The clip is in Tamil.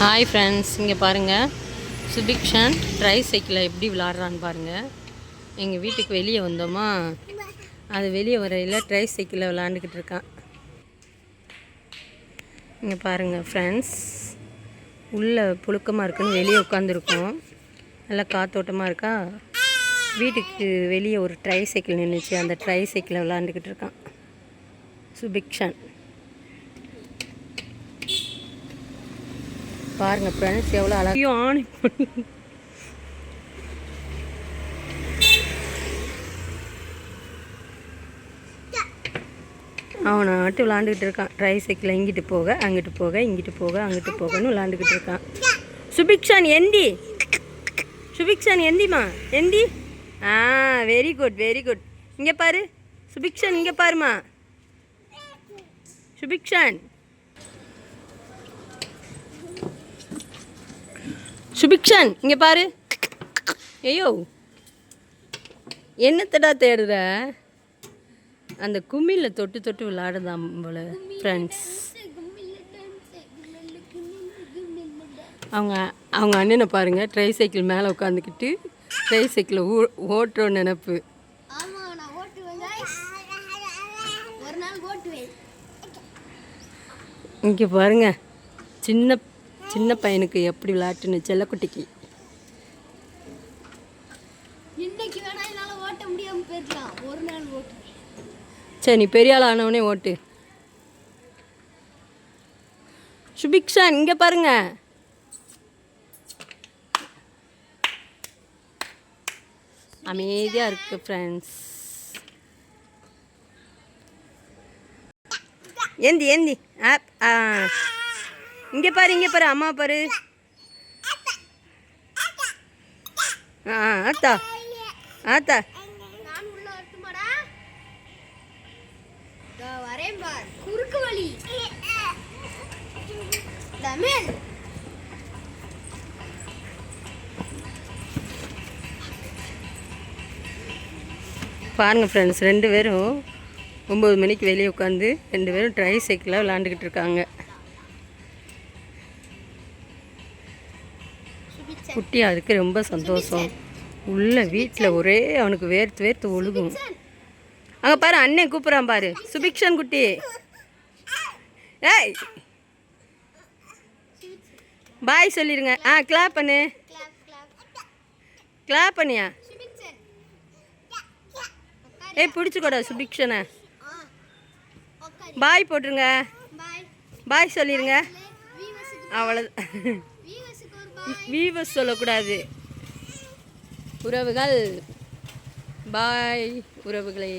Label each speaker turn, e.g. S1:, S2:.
S1: ஹாய் ஃப்ரெண்ட்ஸ், இங்கே பாருங்கள். சுபிக்ஷன் ட்ரை சைக்கிளை எப்படி விளாட்றான்னு பாருங்கள். எங்கள் வீட்டுக்கு வெளியே வந்தோமா, அது வெளியே வரையில் ட்ரை சைக்கிளில் விளாண்டுக்கிட்டு இருக்கான். இங்கே பாருங்கள் ஃப்ரெண்ட்ஸ், உள்ளே புழுக்கமாக இருக்குன்னு வெளியே உட்காந்துருக்கோம். நல்லா காத்தோட்டமாக இருக்கா. வீட்டுக்கு வெளியே ஒரு ட்ரை சைக்கிள் நின்றுச்சு. அந்த ட்ரை சைக்கிளை விளாண்டுக்கிட்டு இருக்கான் சுபிக்ஷன். பாருங்கள் ஃப்ரெண்ட்ஸ், எவ்வளோ அழகையும் ஆணி அவனை ஆட்டு விளாண்டுக்கிட்டு இருக்கான். ட்ரை சைக்கிள் இங்கிட்டு போக அங்கிட்டு போக, இங்கிட்டு போக அங்கிட்டு போகன்னு விளாண்டுக்கிட்டு இருக்கான். சுபிக்ஷன் எந்தி, சுபிக்ஷன் எந்திமா எந்தி. Very good very good. இங்கே பாரு சுபிக்ஷன், இங்கே பாருமா சுபிக்ஷன். சுபிக்ஷன் இங்கே பாரு. ஐயோ, என்னத்தடா தேடுற? அந்த கும்மியில் தொட்டு தொட்டு விளையாடுதான் போல ஃப்ரெண்ட்ஸ். அவங்க அண்ணனை பாருங்கள், ட்ரை சைக்கிள் மேலே உட்காந்துக்கிட்டு ட்ரை சைக்கிளை ஓட்டுறோம் நினப்பு. இங்கே பாருங்க, சின்ன சின்ன பையனுக்கு எப்படி விளையாட்டுன்னு, செல்லக்குட்டிக்கு. சரி, நீ பெரிய ஆள் ஆனவனே ஓட்டு. சுபிக்ஷன் இங்கே பாருங்க. அமைதியாக இருக்கு ஃப்ரெண்ட்ஸ். ஏந்தி ஏந்தி ஆப். இங்கே பாரு, இங்கே பாரு, அம்மா பாரு. ஆத்தா ஆத்தா
S2: குறுக்கு வழி.
S1: பாருங்கள் ஃப்ரெண்ட்ஸ், 2 பேரும் 9 மணிக்கு வெளியே உட்காந்து 2 பேரும் ட்ரை சைக்கிளாக விளாண்டுக்கிட்டு இருக்காங்க. குட்டி அதுக்கு ரொம்ப சந்தோஷம். உள்ள வீட்டில் ஒரே அவனுக்கு வேர்த்து வேர்த்து ஒழுகும். அங்கே பாரு, அண்ணன் கூப்பிட்றான் பாரு. சுபிக்ஷன் குட்டி, ஏய் பாய் சொல்லிடுங்க. கிளாப் பண்ணு, கிளாப் பண்ணியா. பிடிச்சிக்கூட சுபிக்ஷனை. பாய் போட்டுருங்க, பாய் சொல்லிடுங்க. அவ்வளோ வீவர்ஸ் சொல்லக்கூடாது. உறவுகள் பாய் உறவுகளை.